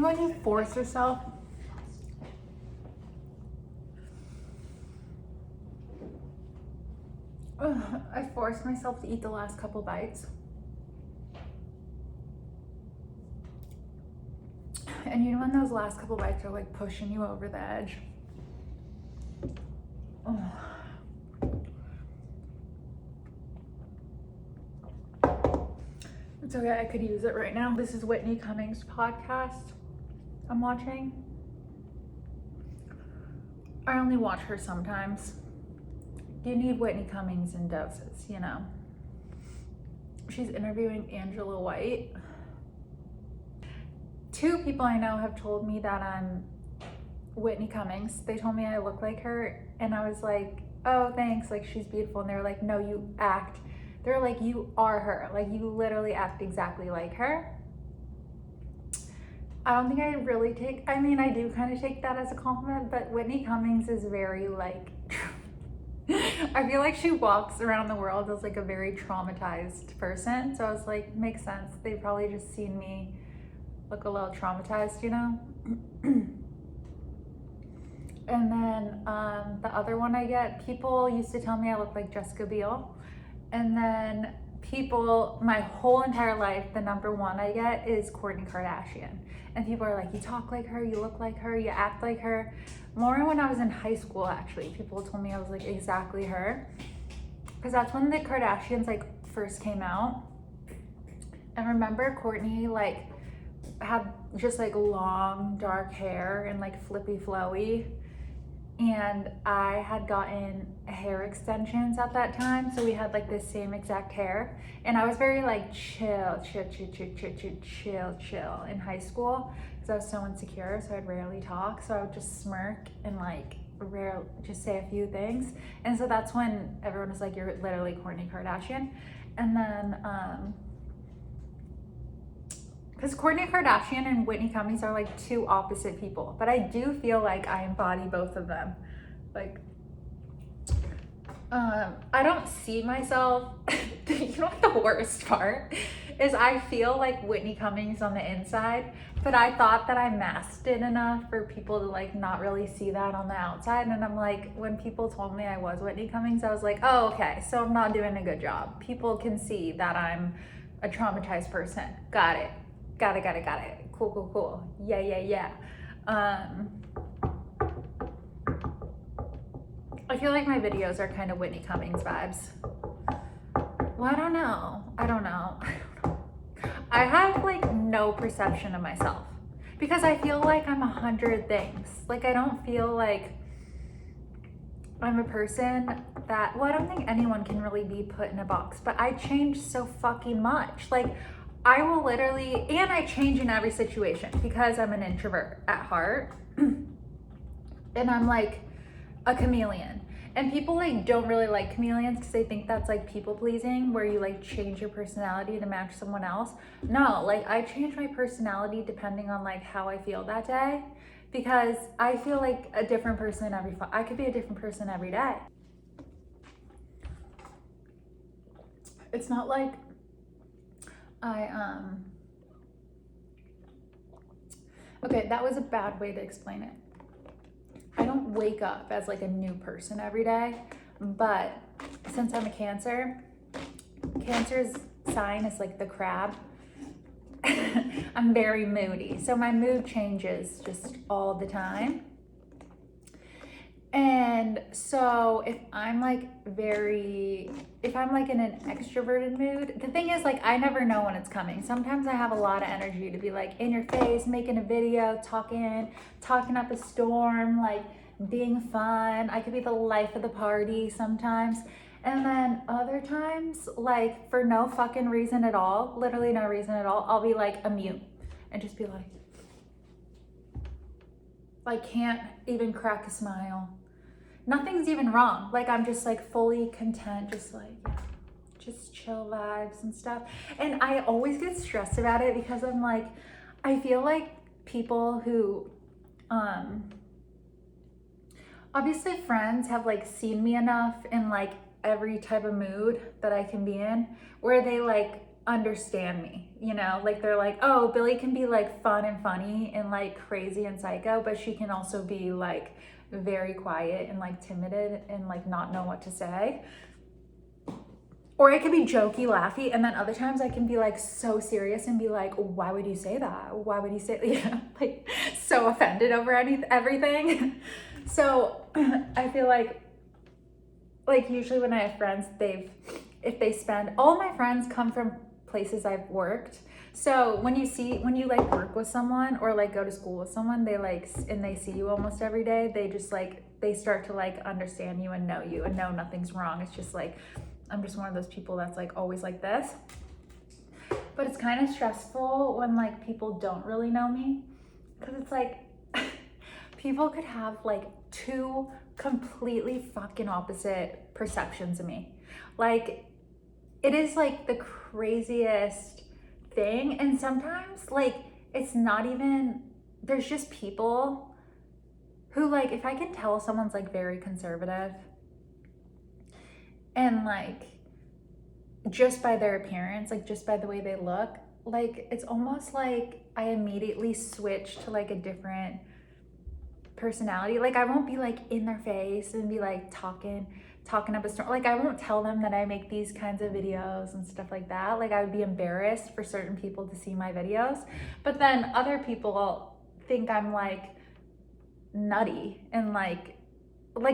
when you force yourself I forced myself to eat the last couple bites. And you know when those last couple bites are like pushing you over the edge? Oh. It's okay, I could use it right now. This is Whitney Cummings' podcast I'm watching. I only watch her sometimes. You need Whitney Cummings in doses, you know. She's interviewing Angela White. 2 people I know have told me that I'm Whitney Cummings. They told me I look like her, and I was like, oh, thanks, like she's beautiful. And they were like, no, you act. They're like, you are her. Like you literally act exactly like her. I don't think I really take, I mean, I do kind of take that as a compliment, but Whitney Cummings is very like, I feel like she walks around the world as like a very traumatized person. So I was like, makes sense. They've probably just seen me look a little traumatized, you know? And then the other one I get, people used to tell me I look like Jessica Biel. And then people, my whole entire life, the number one I get is Kourtney Kardashian. And people are like, you talk like her, you look like her, you act like her. More when I was in high school, actually, people told me I was like exactly her. Because that's when the Kardashians like first came out. And remember Kourtney like had just like long dark hair and like flippy flowy. And I had gotten hair extensions at that time, so we had like the same exact hair. And I was very like chill in high school because I was so insecure, so I'd rarely talk. So I would just smirk and like just say a few things. And so that's when everyone was like, you're literally Kourtney Kardashian. And then because Kourtney Kardashian and Whitney Cummings are like 2 opposite people, but I do feel like I embody both of them. Like, I don't see myself, you know what the worst part is? I feel like Whitney Cummings on the inside, but I thought that I masked it enough for people to like not really see that on the outside. And I'm like, when people told me I was Whitney Cummings, I was like, oh, okay, so I'm not doing a good job. People can see that I'm a traumatized person. Got it. Got it. Cool. Yeah. I feel like my videos are kind of Whitney Cummings vibes. Well, I don't know. I have like no perception of myself because I feel like I'm 100 things. Like I don't feel like I'm a person that, well, I don't think anyone can really be put in a box, but I change so fucking much. Like I will literally, and I change in every situation because I'm an introvert at heart. And I'm like a chameleon. And people like don't really like chameleons because they think that's like people pleasing, where you like change your personality to match someone else. No, like I change my personality depending on like how I feel that day, because I feel like a different person I could be a different person every day. It's not like okay, that was a bad way to explain it. I don't wake up as like a new person every day, but since I'm a Cancer's sign is like the crab. I'm very moody, so my mood changes just all the time. And so if I'm like in an extroverted mood, the thing is like I never know when it's coming. Sometimes I have a lot of energy to be like in your face, making a video, talking up a storm, like being fun. I could be the life of the party sometimes. And then other times, like for no fucking reason at all, literally no reason at all, I'll be like a mute and just be like can't even crack a smile. Nothing's even wrong. Like I'm just like fully content, just like just chill vibes and stuff. And I always get stressed about it because I'm like, I feel like people who obviously friends have like seen me enough in like every type of mood that I can be in, where they like understand me, you know? Like they're like, oh, Billie can be like fun and funny and like crazy and psycho, but she can also be like very quiet and like timid and like not know what to say. Or I can be jokey, laughy, and then other times I can be like so serious and be like, why would you say that? Why would you say, yeah, like so offended over everything. So I feel like usually when I have friends, if they spend, all my friends come from places I've worked. So when you like work with someone or like go to school with someone, and they see you almost every day, they just like, they start to like understand you and know nothing's wrong. It's just like, I'm just one of those people that's like always like this. But it's kind of stressful when like people don't really know me, because it's like people could have like two completely fucking opposite perceptions of me. Like it is like the craziest thing. And sometimes like it's not even, there's just people who like, if I can tell someone's like very conservative and like just by their appearance, like just by the way they look, like it's almost like I immediately switch to like a different personality. Like I won't be like in their face and be like talking up a storm. Like I won't tell them that I make these kinds of videos and stuff like that. Like I would be embarrassed for certain people to see my videos, but then other people think I'm like nutty and like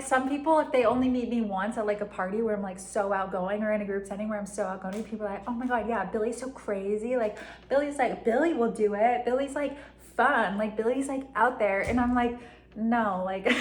some people, if they only meet me once at like a party where I'm like so outgoing, or in a group setting where I'm so outgoing, people are like, oh my God, yeah, Billie's so crazy. Like Billie will do it. Billie's like fun. Like Billie's like out there. And I'm like, no, like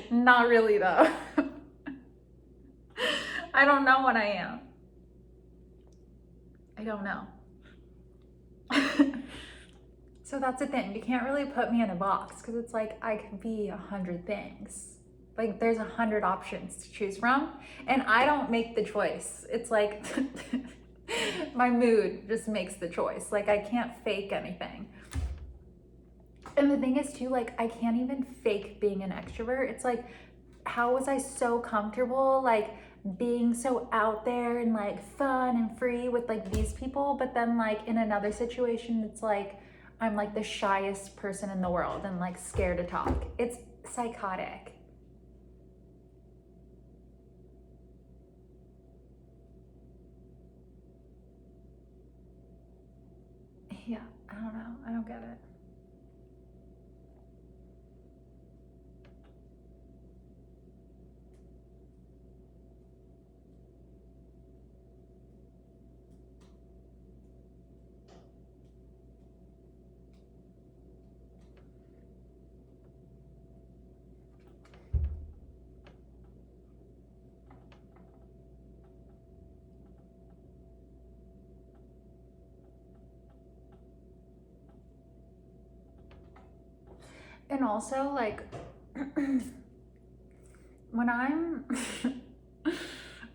not really though. I don't know what I am. I don't know. So that's the thing. You can't really put me in a box, because it's like I could be 100 things. Like there's 100 options to choose from, and I don't make the choice. It's like my mood just makes the choice. Like I can't fake anything. And the thing is too, like I can't even fake being an extrovert. It's like, how was I so comfortable like being so out there and like fun and free with like these people, but then like in another situation it's like I'm like the shyest person in the world and like scared to talk. It's psychotic. Yeah, I don't know. I don't get it. And also like when I'm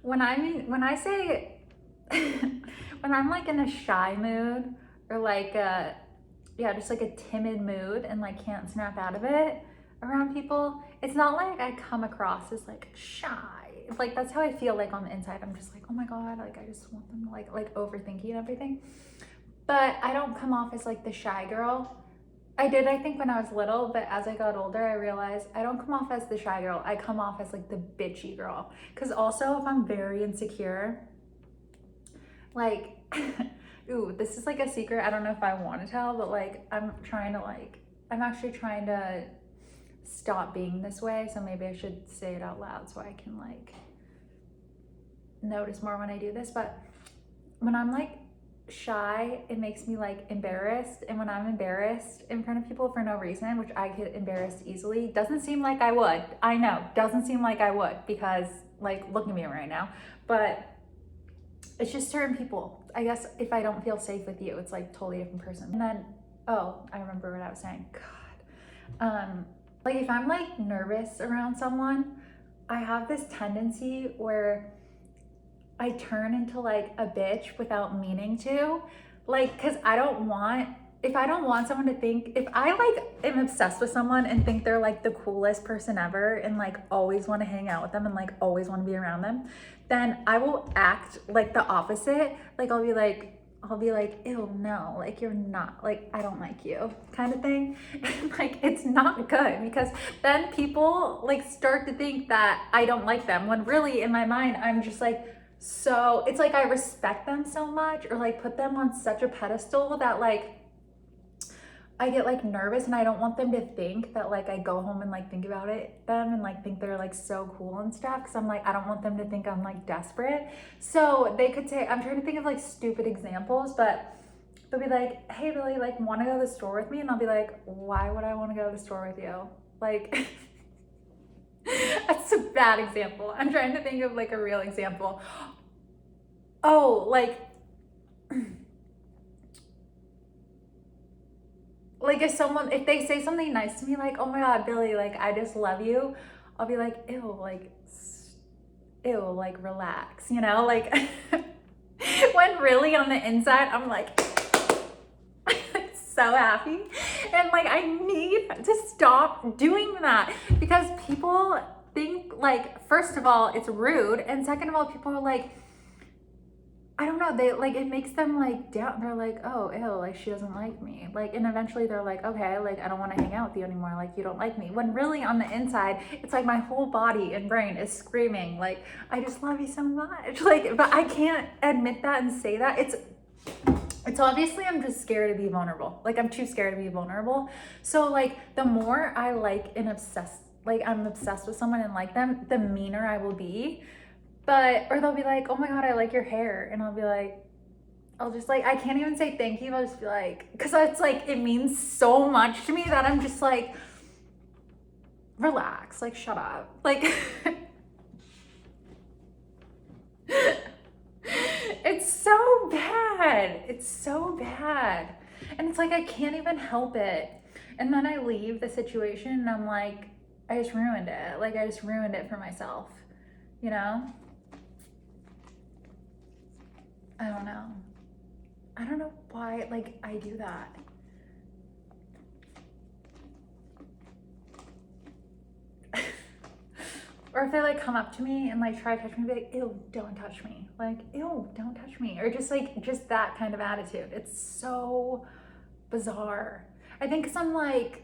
when I say when I'm like in a shy mood, or like yeah, just like a timid mood and like can't snap out of it around people, it's not like I come across as like shy. Like that's how I feel like on the inside. I'm just like, oh my God, like I just want them to like overthinking everything. But I don't come off as like the shy girl. I did, I think, when I was little, but as I got older, I realized I don't come off as the shy girl. I come off as like the bitchy girl. Because also, if I'm very insecure, like, ooh, this is like a secret. I don't know if I want to tell, but like, I'm actually trying to stop being this way. So maybe I should say it out loud so I can like notice more when I do this. But when I'm like shy, it makes me like embarrassed, and when I'm embarrassed in front of people for no reason, which I get embarrassed easily, doesn't seem like I would. I know, doesn't seem like I would, because like look at me right now, but it's just certain people. I guess if I don't feel safe with you, it's like totally different person. And then I remember what I was saying. God, like if I'm like nervous around someone, I have this tendency where I turn into like a bitch without meaning to, like, cause I don't want if I don't want someone to think, if I like am obsessed with someone and think they're like the coolest person ever and like always want to hang out with them and like always want to be around them, then I will act like the opposite. Like I'll be like, ew, no, like you're not, like I don't like you, kind of thing. And like it's not good because then people like start to think that I don't like them when really in my mind I'm just like, so it's like I respect them so much or like put them on such a pedestal that like I get like nervous and I don't want them to think that like I go home and like think about them and like think they're like so cool and stuff, because I'm like, I don't want them to think I'm like desperate. So they could say, I'm trying to think of like stupid examples, but they'll be like, hey Billie, like want to go to the store with me? And I'll be like, why would I want to go to the store with you? Like that's a bad example. I'm trying to think of like a real example. Oh, like if they say something nice to me, like, oh my God, Billie, like, I just love you, I'll be like, ew, like, relax, you know, like, when really on the inside, I'm like, so happy. And like, I need to stop doing that because people think like, first of all, it's rude. And second of all, people are like, I don't know, they like, it makes them like down. They're like, oh, ew, like she doesn't like me. Like, and eventually they're like, okay, like I don't want to hang out with you anymore. Like you don't like me. When really on the inside, it's like my whole body and brain is screaming, like, I just love you so much. Like, but I can't admit that and say that. It's obviously I'm just scared to be vulnerable. Like I'm too scared to be vulnerable. So like the more I like and I'm obsessed with someone and like them, the meaner I will be. But, or they'll be like, oh my God, I like your hair. And I'll be like, I'll just like, I can't even say thank you. I'll just be like, cause it's like, it means so much to me that I'm just like, relax, like shut up. Like, it's so bad. It's so bad. And it's like, I can't even help it. And then I leave the situation and I'm like, I just ruined it. Like I just ruined it for myself, you know? I don't know. I don't know why, like, I do that. Or if they like come up to me and like try to touch me, be like, ew, don't touch me. Like, ew, don't touch me. Or just that kind of attitude. It's so bizarre. I think because I'm like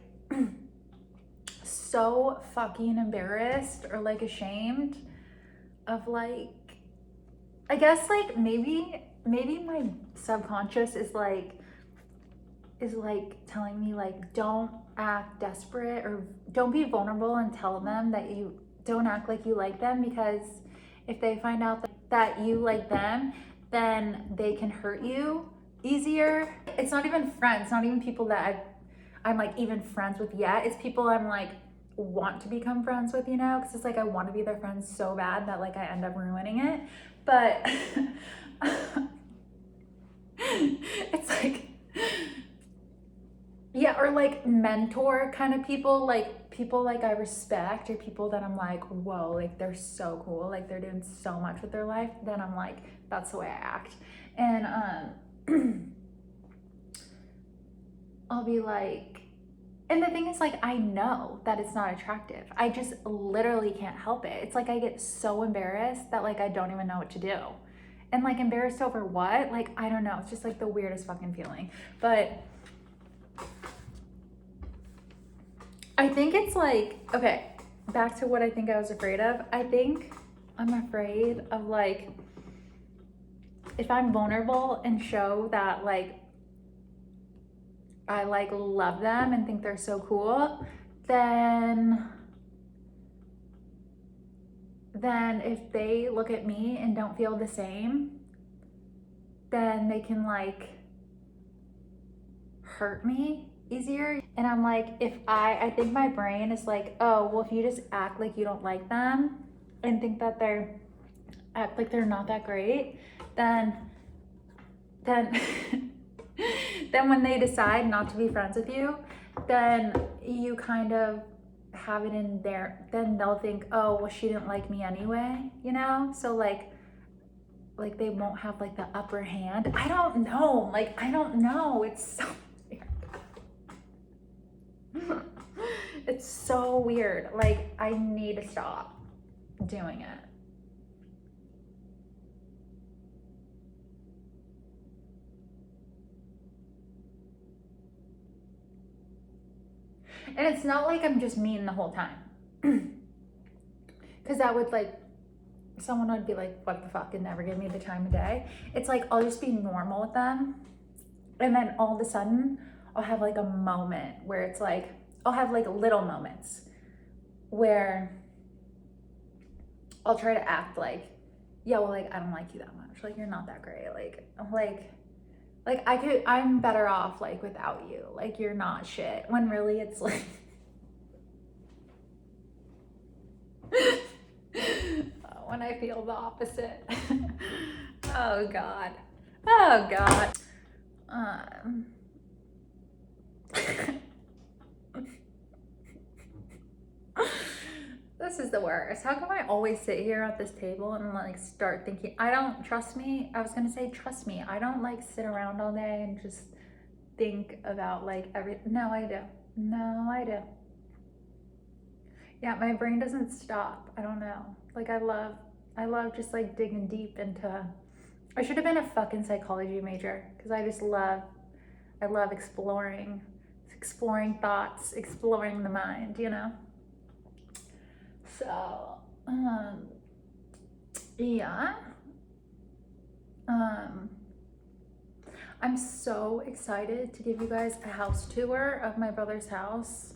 so fucking embarrassed or like ashamed of like, I guess like maybe my subconscious is like telling me like, don't act desperate or don't be vulnerable and tell them that you don't act like you like them, because if they find out that you like them, then they can hurt you easier. It's not even friends, not even people that I'm like even friends with yet. It's people I'm like want to become friends with, you know, because it's like I want to be their friend so bad that like I end up ruining it. But it's like, yeah, or like mentor kind of people like I respect, or people that I'm like, whoa, like they're so cool, like they're doing so much with their life, then I'm like, that's the way I act. And I'll be like, and the thing is like, I know that it's not attractive. I just literally can't help it. It's like I get so embarrassed that like I don't even know what to do. And like embarrassed over what? Like, I don't know. It's just like the weirdest fucking feeling. But I think it's like, okay, back to what I think I was afraid of. I think I'm afraid of like, if I'm vulnerable and show that like I like love them and think they're so cool, then if they look at me and don't feel the same, then they can like hurt me easier. And I'm like, I think my brain is like, oh, well, if you just act like you don't like them and think that act like they're not that great, then then when they decide not to be friends with you, then you kind of have it in there. Then they'll think, oh, well, she didn't like me anyway, you know? So like they won't have like the upper hand. I don't know. Like, I don't know. It's so weird. It's so weird. Like, I need to stop doing it. And it's not like I'm just mean the whole time. Because that would, like, someone would be like, what the fuck, and never give me the time of day. It's like, I'll just be normal with them. And then all of a sudden, I'll have like a moment where it's like, I'll have like little moments where I'll try to act like, yeah, well, like, I don't like you that much. Like, you're not that great. Like I'm better off like without you. Like, you're not shit. When really it's like, when I feel the opposite. Oh God. Oh God. This is the worst. How come I always sit here at this table and like start thinking? I don't, trust me. I was gonna say, trust me. I don't like sit around all day and just think about like no, I do. No, I do. Yeah, my brain doesn't stop. I don't know. Like, I love just like digging deep into, I should have been a fucking psychology major because I love exploring thoughts, exploring the mind, you know? So, yeah. I'm so excited to give you guys a house tour of my brother's house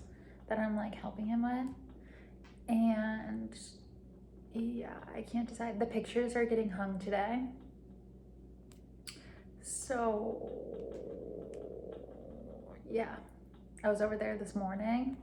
that I'm like helping him with. And yeah, I can't decide. The pictures are getting hung today. So yeah, I was over there this morning